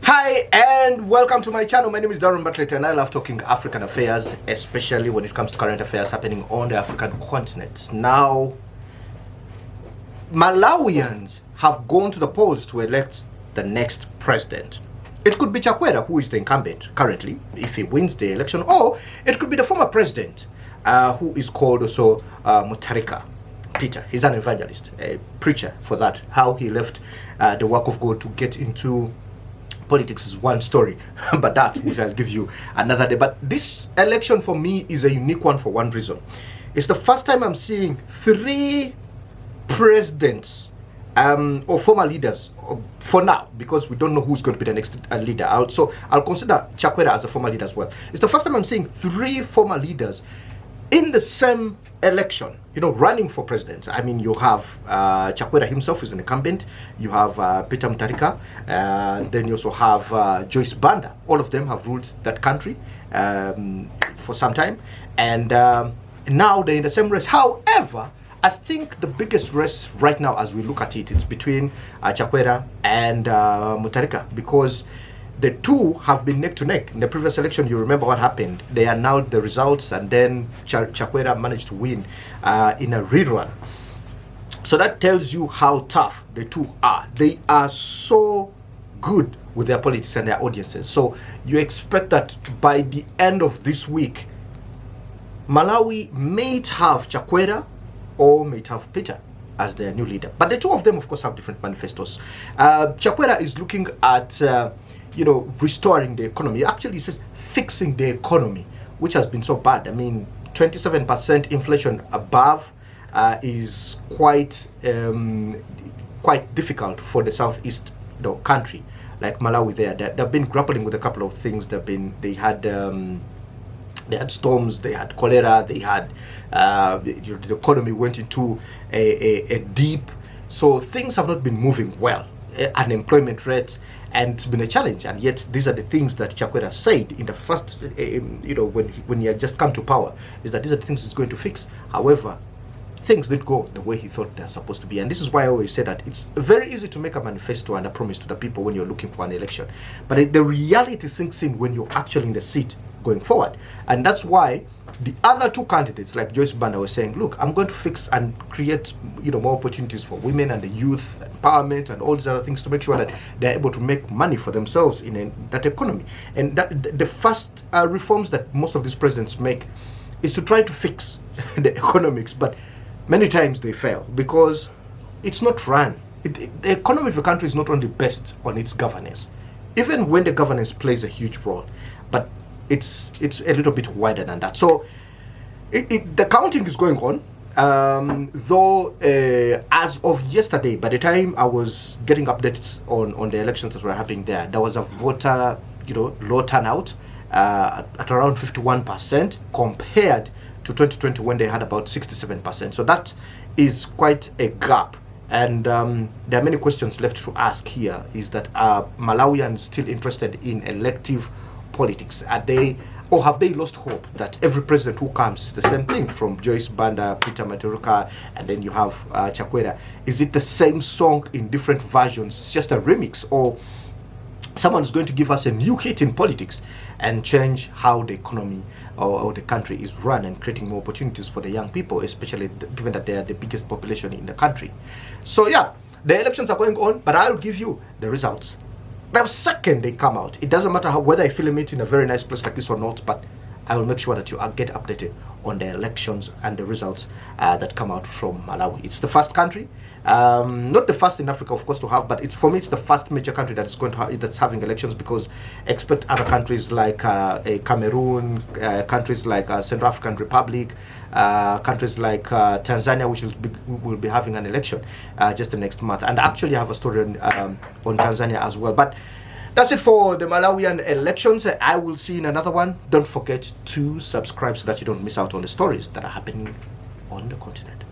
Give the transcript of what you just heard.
Hi and welcome to my channel. My name is Darren Bartlett and I love talking African affairs, especially when it comes to current affairs happening on the African continent. Now, Malawians have gone to the polls to elect the next president. It could be Chakwera, who is the incumbent currently, if he wins the election, or it could be the former president, who is called also Mutharika. Peter, he's an evangelist, a preacher for that. How he left the work of God to get into politics is one story, but that which I'll give you another day. But this election for me is a unique one for one reason. It's the first time I'm seeing three presidents or former leaders for now, because we don't know who's going to be the next leader. So I'll consider Chakwera as a former leader as well. It's the first time I'm seeing three former leaders in the same election, running for president. I mean, you have Chakwera himself is an incumbent, you have Peter Mutharika, and then you also have Joyce Banda. All of them have ruled that country for some time, and now they're in the same race. However, I think the biggest race right now, as we look at it, it's between Chakwera and Mutharika, because the two have been neck to neck. In the previous election, you remember what happened. They announced the results, and then Chakwera managed to win in a rerun. So that tells you how tough the two are. They are so good with their politics and their audiences. So you expect that by the end of this week, Malawi may have Chakwera or may have Peter as their new leader. But the two of them, of course, have different manifestos. Chakwera is looking at restoring the economy. Actually, it says fixing the economy, which has been so bad. I mean, 27% inflation above is quite difficult for the southeast country like Malawi. They've been grappling with a couple of things. They had storms, they had cholera, they had the economy went into a deep. So things have not been moving well. Unemployment rates, and it's been a challenge. And yet these are the things that Chakwera said in the first when he had just come to power, is that these are the things he's going to fix. However, things didn't go the way he thought they're supposed to be, and this is why I always say that it's very easy to make a manifesto and a promise to the people when you're looking for an election, but the reality sinks in when you're actually in the seat going forward. And that's why the other two candidates, like Joyce Banda, was saying, look, I'm going to fix and create more opportunities for women and the youth, empowerment and all these other things to make sure that they're able to make money for themselves in that economy. And that the first reforms that most of these presidents make is to try to fix the economics, but many times they fail because it's not run. The economy of the country is not only based on its governance, even when the governance plays a huge role, but it's a little bit wider than that. So the counting is going on, though as of yesterday, by the time I was getting updates on the elections that were happening there was a voter low turnout at around 51% compared to 2020 when they had about 67%. So that is quite a gap. And there are many questions left to ask here. Is that are Malawians still interested in elective politics? Are they, or have they lost hope that every president who comes is the same thing, from Joyce Banda, Peter Mutharika, and then you have Chakwera? Is it the same song in different versions? It's just a remix, or someone's going to give us a new hit in politics and change how the economy or the country is run, and creating more opportunities for the young people, especially given that they are the biggest population in the country? So yeah, the elections are going on, but I'll give you the results the second they come out. It doesn't matter whether I film it in a very nice place like this or not, but I will make sure that you get updated on the elections and the results that come out from Malawi. It's the first country, not the first in Africa, of course, to have, but for me, it's the first major country that's that's having elections, because expect other countries like Cameroon, countries like Central African Republic, countries like Tanzania, which will be having an election just the next month. And actually, I have a story on Tanzania as well. But that's it for the Malawian elections. I will see you in another one. Don't forget to subscribe so that you don't miss out on the stories that are happening on the continent.